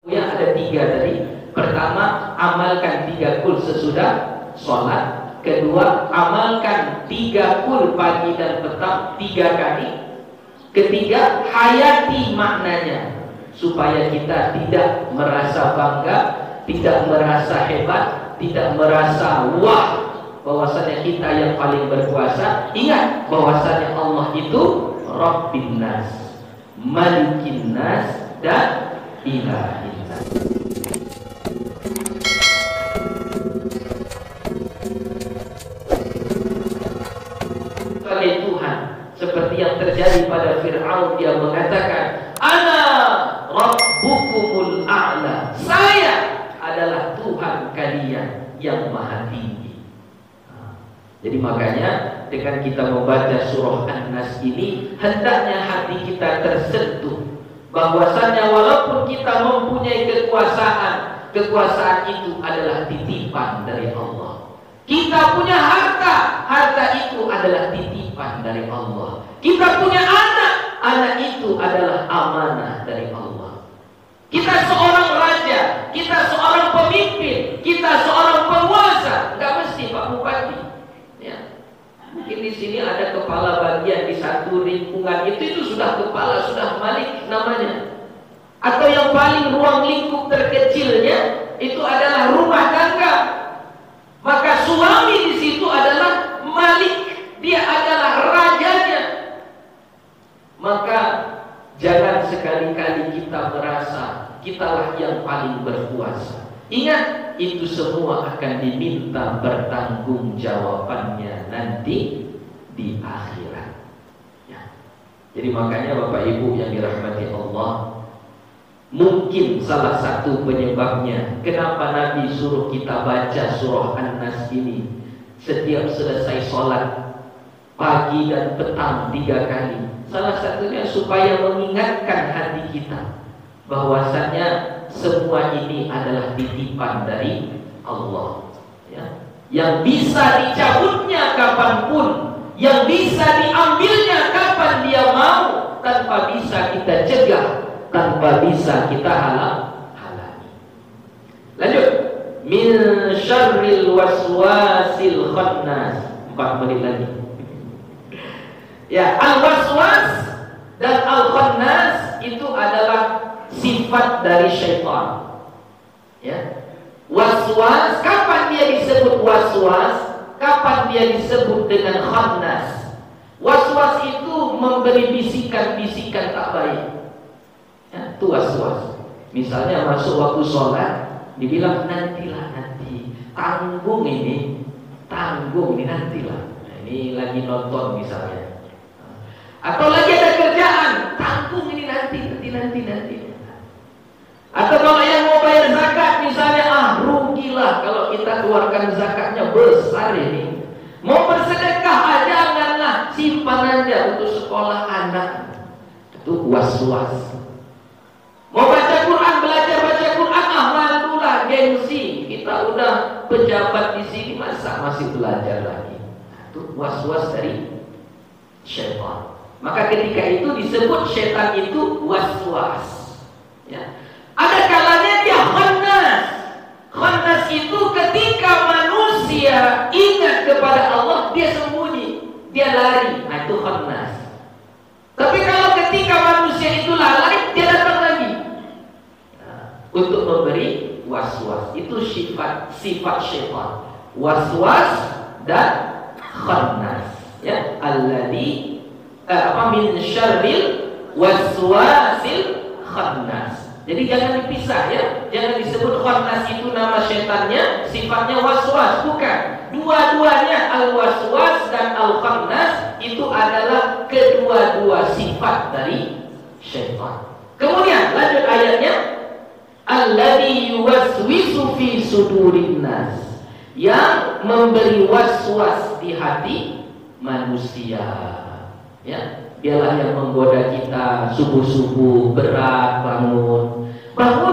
Ya, ada tiga tadi. Pertama, amalkan 3 kul sesudah sholat. Kedua, amalkan 3 kul pagi dan petang 3 kali. Ketiga, hayati maknanya supaya kita tidak merasa bangga, tidak merasa hebat, tidak merasa wah bahwasanya kita yang paling berkuasa. Ingat bahwasanya Allah itu Rabbin Nas, Malikin Nas, dan Ilahin Nas. Sebagai Tuhan, seperti yang terjadi pada Fir'aun, dia mengatakan, Ana Rabbukumul A'la, saya adalah Tuhan kalian yang maha tinggi. Jadi makanya dengan kita membaca surah An-Nas ini, hendaknya hati kita tersentuh bahwasanya walaupun kita mempunyai kekuasaan, kekuasaan itu adalah titipan dari Allah. Kita punya harta, harta itu adalah titipan dari Allah. Kita punya anak, anak itu adalah amanah dari Allah. Kita seorang raja, kita seorang pemimpin, kita seorang penguasa, nggak mesti Pak Bupati. Ya. Mungkin di sini ada kepala bagian di satu lingkungan itu sudah kepala, sudah malik namanya. Atau yang paling ruang lingkup terkecilnya itu adalah rumah tangga. Maka suami di situ adalah malik, dia adalah rajanya. Maka jangan sekali-kali kita merasa kitalah yang paling berkuasa. Ingat, itu semua akan diminta pertanggungjawabannya nanti di akhirat. Ya. Jadi makanya Bapak Ibu yang dirahmati Allah, mungkin salah satu penyebabnya kenapa Nabi suruh kita baca surah An-Nas ini setiap selesai sholat pagi dan petang 3 kali. Salah satunya supaya mengingatkan hati kita bahwasanya semua ini adalah titipan dari Allah, ya, yang bisa dicabutnya kapanpun, yang bisa diambilnya kapan dia mau, tanpa bisa kita cegah, tanpa bisa kita halangi. Lanjut, min syarril waswasil khannas. 4 menit lagi. Ya, al-waswas dan al-khannas itu adalah sifat dari syaitan. Ya. Waswas, kapan dia disebut waswas? Kapan dia disebut dengan khannas? Waswas itu memberi bisikan-bisikan tak baik. Ya, itu waswas. Misalnya masuk waktu sholat, dibilang nantilah, nanti. Tanggung ini nantilah. Nah, ini lagi nonton misalnya. Atau lagi ada kerjaan, tanggung ini nanti. Atau kalau yang mau bayar zakat misalnya, rugilah kalau kita keluarkan zakatnya besar ini. Mau bersedekah aja, janganlah, simpan aja untuk sekolah anak. Itu was-was. Mau baca Quran, belajar baca Quran, malulah, gengsi. Kita udah pejabat di sini, masa masih belajar lagi. Itu was-was dari syaitan. Maka ketika itu disebut syaitan itu was-was. Ya. Ada kalanya dia khannas. Khannas itu ketika manusia ingat kepada Allah, dia sembunyi, dia lari. Nah, itu khannas. Tapi kalau ketika manusia itu lalai, dia datang lagi. Nah, untuk memberi was-was. Itu sifat syaitan. Was-was dan khannas. Ya, alladzi min syarril waswasil khannas. Jadi jangan dipisah, ya. Jangan disebut khannas itu nama syaitannya, sifatnya waswas, bukan. Dua-duanya al-waswas dan al-khannas itu adalah kedua-dua sifat dari syaitan. Kemudian lanjut ayatnya, alladzi yuwaswisu fi sudurin nas, yang memberi waswas di hati manusia. Ya, dialah yang menggoda kita subuh-subuh berat bangun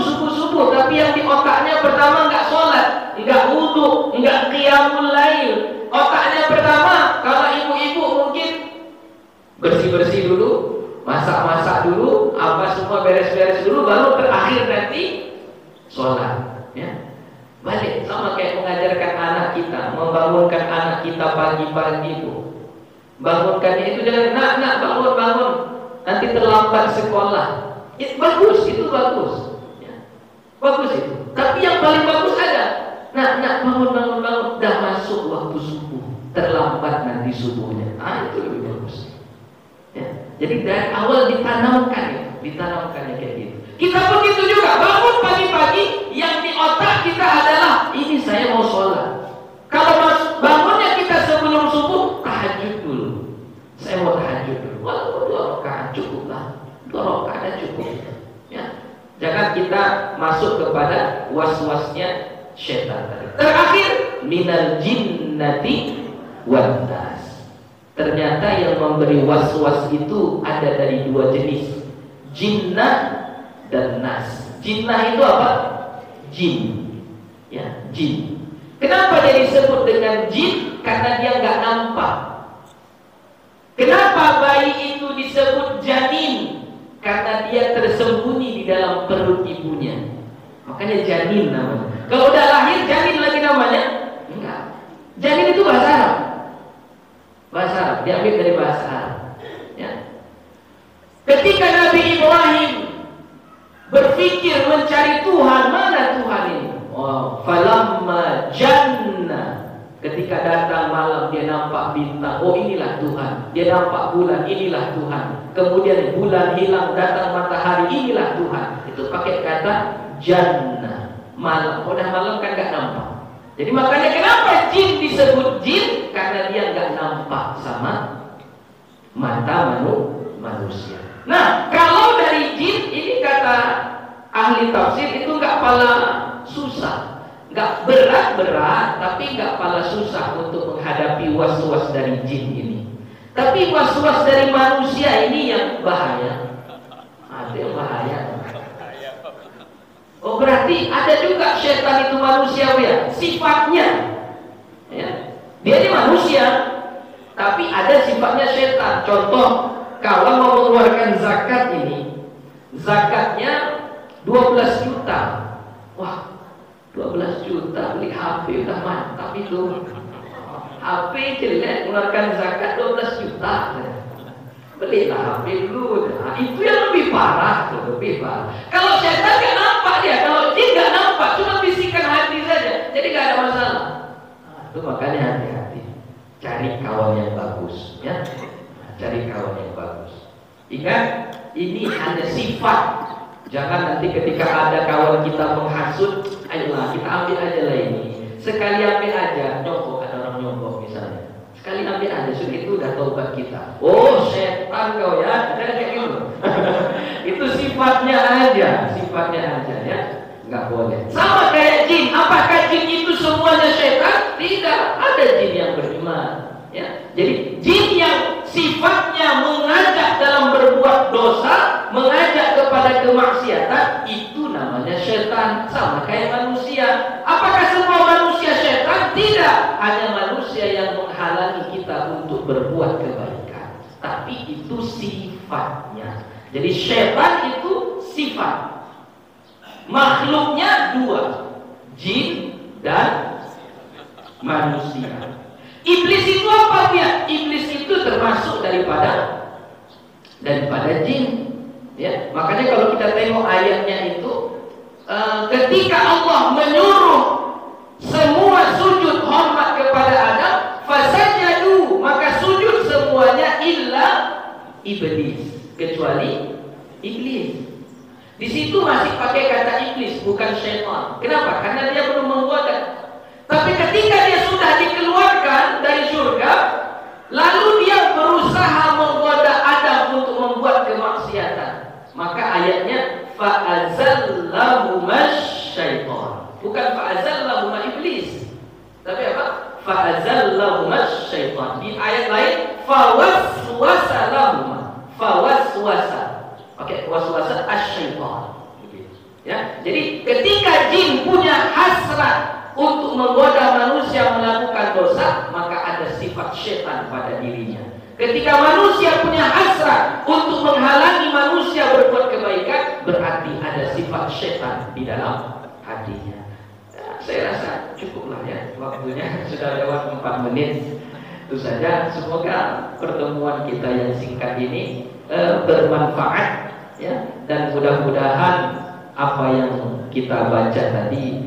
subuh-subuh, tapi yang di otaknya pertama nggak sholat, nggak wudhu, nggak qiyamul lail. Otaknya pertama, kalau ibu-ibu mungkin bersih-bersih dulu, masak-masak dulu, apa semua beres-beres dulu, baru terakhir nanti sholat, ya. Balik sama kayak mengajarkan anak kita, membangunkan anak kita pagi-pagi itu. Bangunkannya itu jangan nak bangun, nanti terlambat sekolah. Itu bagus, ya. Bagus itu. Tapi yang paling bagus ada, nak bangun, dah masuk waktu subuh, terlambat nanti subuhnya. Itu lebih bagus. Ya. Jadi dari awal ditanamkan kayak gitu. Kita begitu juga, bangun pagi-pagi, yang di otak kita adalah ini saya mau sholat. Kalau bangunnya kita sebelum subuh, tahajud dulu. Saya mau tahajud dulu. Walaupun 2 rakaat cukup lah, 2 rakaat cukup. Ya. Jangan kita masuk kepada was-wasnya syaitan tadi. Terakhir, minal jinnati wan nas. Ternyata yang memberi was-was itu ada dari 2 jenis, jinnah dan nas. Jinnah itu apa? Jin, ya, jin. Kenapa dia disebut dengan jin? Karena dia nggak nampak. Kenapa bayi itu disebut janin? Karena dia tersembunyi di dalam perut ibunya. Makanya janin namanya. Kalau udah lahir janin lagi namanya? Enggak. Janin itu bahasa Arab. Bahasa Arab, diambil dari bahasa Arab. Ya. Ketika Nabi Ibrahim berpikir mencari Tuhan, mana Tuhan ini? Falamma janna, ketika datang malam dia nampak bintang, inilah Tuhan. Dia nampak bulan, inilah Tuhan. Kemudian bulan hilang, datang matahari, inilah Tuhan. Itu pakai kata janna, malam. Udah malam kan gak nampak. Jadi makanya kenapa jin disebut jin? Karena dia gak nampak sama mata manusia. Nah, kalau dari jin ini kata ahli tafsir itu nggak pala susah, nggak berat-berat, tapi nggak pala susah untuk menghadapi was-was dari jin ini. Tapi was-was dari manusia ini yang bahaya. Ada yang bahaya. Oh, berarti ada juga setan itu manusiawi ya, sifatnya. Ya. Dia ini manusia, tapi ada sifatnya setan. Contoh, kalau mau mengeluarkan zakat ini, zakatnya 12 juta. Wah, 12 juta beli HP udah mantap itu. HP jelek, mengeluarkan zakat 12 juta. Belilah HP dulu. Nah, itu yang lebih parah, lebih parah. Kalau setan gak nampak dia, kalau jin gak nampak, cuma bisikan hati saja. Jadi gak ada masalah. Nah, itu makanya hati-hati. Cari kawan yang bagus, ya. Cari kawan yang bagus. Ingat, ini hanya sifat. Jangan nanti ketika ada kawan kita menghasut, ayolah kita ambil aja lah ini. Sekali ambil aja, nyogok, ada orang nyogok misalnya. Sekali ambil aja, sudah itu udah taubat kita. Oh, setan kau ya, ada kayak gitu. Itu sifatnya aja ya. Nggak boleh. Sama kayak jin. Apakah jin itu semuanya setan? Tidak. Ada jin yang beriman. Ya, jadi jin yang sifatnya mengajak dalam berbuat dosa, mengajak kepada kemaksiatan, itu namanya setan. Sama kayak manusia. Apakah semua manusia setan? Tidak. Hanya manusia yang menghalangi kita untuk berbuat kebaikan. Tapi itu sifatnya. Jadi setan itu sifat. Makhluknya 2, jin dan manusia. Iblis itu apa dia? Iblis itu termasuk daripada jin. Ya, makanya kalau kita tengok ayatnya itu, ketika Allah menyuruh semua sujud hormat kepada Adam, fasajadu, maka sujud semuanya illa iblis, kecuali iblis. Di situ masih pakai kata iblis, bukan syaitan. Kenapa? Karena dia belum menggoda. Tapi ketika dia sudah dikeluarkan dari surga, lalu dia berusaha menggoda Adam untuk membuat kemaksiatan, maka ayatnya fa'azallahuma syaitan, bukan fa'azallahuma iblis, tapi apa? Fa'azallahuma syaitan. Di ayat lain fawaswasa lahuma, fawaswasa, pakai waswasa asyaitan. Ya, jadi ketika jin punya hasrat untuk menggoda manusia melakukan dosa, maka ada sifat setan pada dirinya. Ketika manusia punya hasrat untuk menghalangi manusia berbuat kebaikan, berarti ada sifat setan di dalam hatinya. Saya rasa cukuplah ya, waktunya sudah lewat 4 menit. Itu saja, semoga pertemuan kita yang singkat ini bermanfaat ya, dan mudah-mudahan apa yang kita baca tadi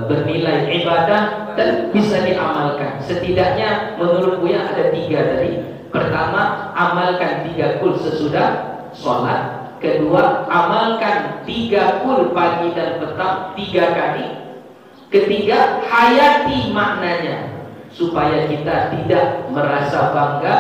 bernilai ibadah dan bisa diamalkan. Setidaknya menurut Buya ada 3 tadi. Pertama, amalkan 3 kul sesudah sholat. Kedua, amalkan 3 kul pagi dan petang 3 kali. Ketiga, hayati maknanya supaya kita tidak merasa bangga,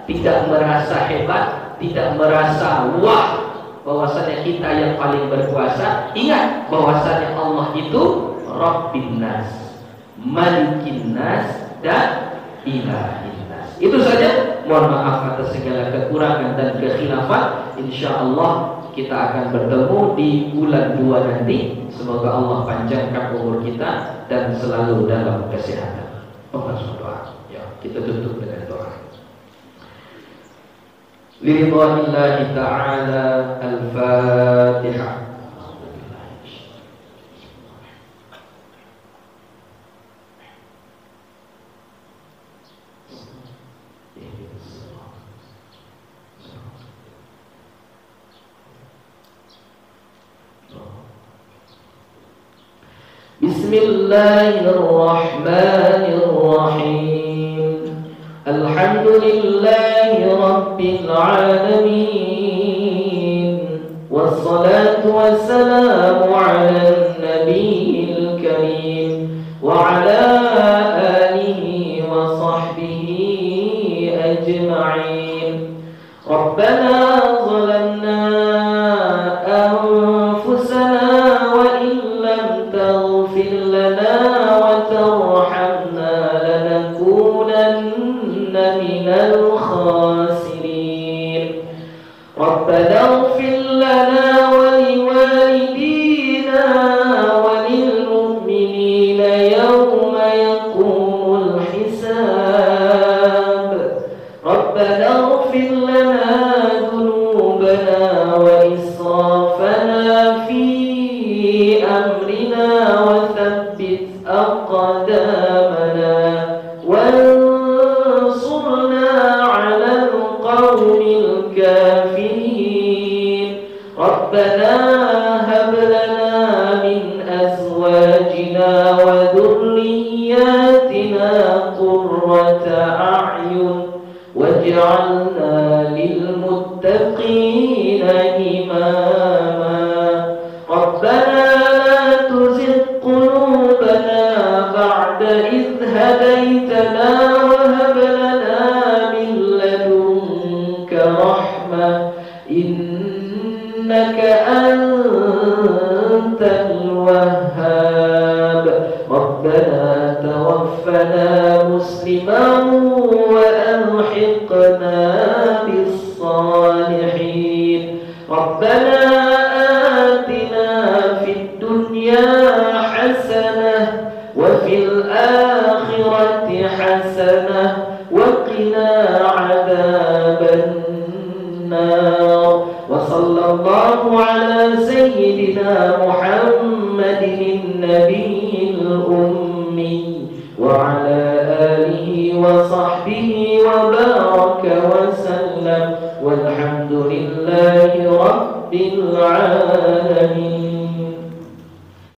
tidak merasa hebat, tidak merasa wah bahwasanya kita yang paling berkuasa. Ingat bahwasanya Allah itu Rabbin Nas, Malikin Nas, dan Ilahin Nas. Itu saja. Mohon maaf atas segala kekurangan dan kekhilafan. Insyaallah kita akan bertemu di bulan 2 nanti. Semoga Allah panjangkan umur kita dan selalu dalam kesehatan. Masuk doa. Ya, kita tutup dengan doa. Lillahi ta'ala al-Fatihah. Bismillahirrahmanirrahim. Alhamdulillahi rabbil alamin. Wassalatu wassalamu ala nabiyil karim wa ala alihi wa sahbihi ajma'in. Rabbana zalamna anfusana wa illam taghfir lana wa tarhamna lanakunanna minal khasirin. Rabbana ighfir lana wa liwalidina wa lilmu'minina yawma yaqumul hisab. Rabbana ighfir lana dhunubana wa israfana fi amrina wa thabbit aqdamana wansurna 'alal qawmil kafirin. Rabbana hab lana min azwajina wa dhurriyyatina qurrata a'yun waj'alna lil muttaqina imama. Rabbana la tuzigh qulubana ba'da idh hadaytana wa hab lana min ladunka rahmah innaka antal wahhab. Rabbana tawaffana musliman wa alhiqna bis salihin. Rabbana atina fid dunya hasanah wa fil akhirati hasanah wa qina adzaban nar. Wa sallallahu ala sayyidina Muhammadin nabiyil ummi wa ala alihi wa sahbihi wa baraka wa sallam. Walhamdulillahi rabbil alamin.